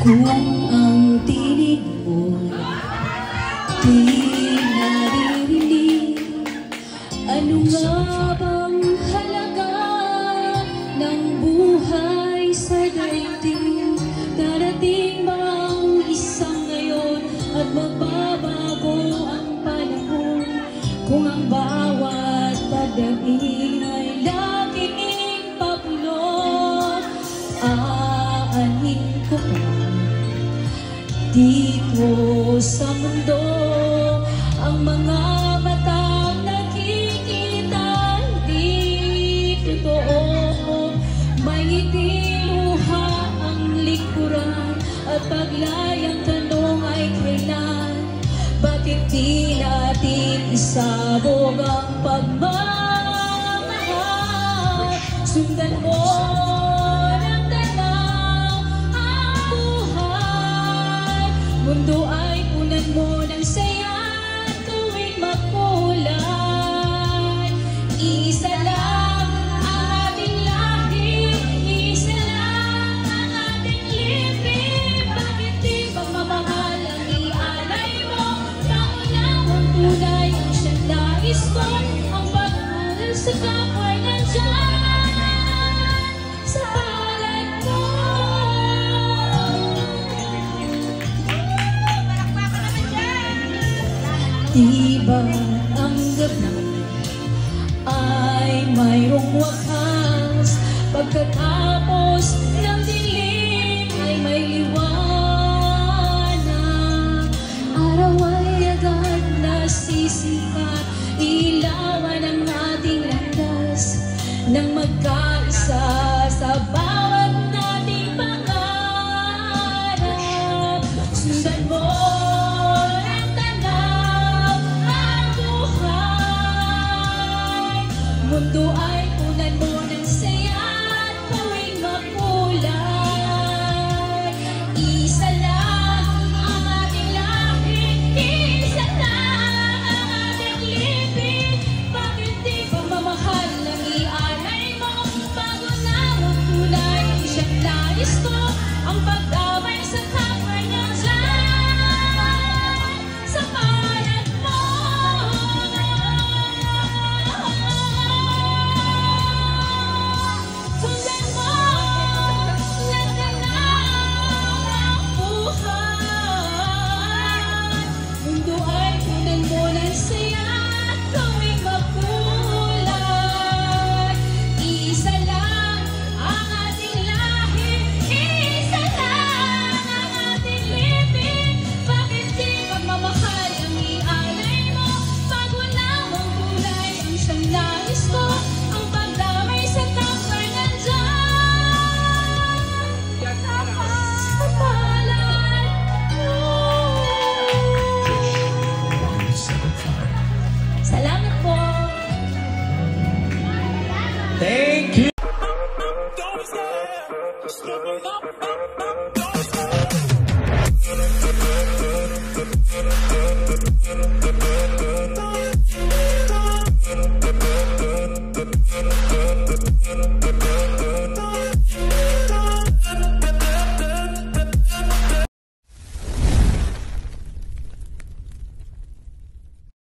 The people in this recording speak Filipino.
Kung ang tinig mo di naririnig, ano nga bang halaga ng buhay sa daigdig? Darating bang isang ngayon at magbabago ang panahon? Kung ang bawat pagdating ay laging pabulong, aanhin ko pa dito sa mundo ang mga matang nakikita hindi totoo. May ngiti luha ang likuran at paglayang tanong ay kailan? Bakit di natin isabog ang pagmamahal? Sundan mo ng tanaw ang buhay, mundo ay punan mo ng saya tuwing makulay. Isa lang ang ating lahi, isa lang ang ating libing. Bakit di pagmamahal ang ialay mo? Kaunawang tunay ang siyang nais ko, ang pagmamahal sa kapwa'y nandyan sa palad mo. Diba ang gabi ay mayroong wakas, pagkatapos ng dilim ay may liwanag. Araw ay agad nasisikat, ilawan ang ating landas nang magkaisa sa bawat nating pangarap. Sundan mo ng tanaw ang buhay, mundo ay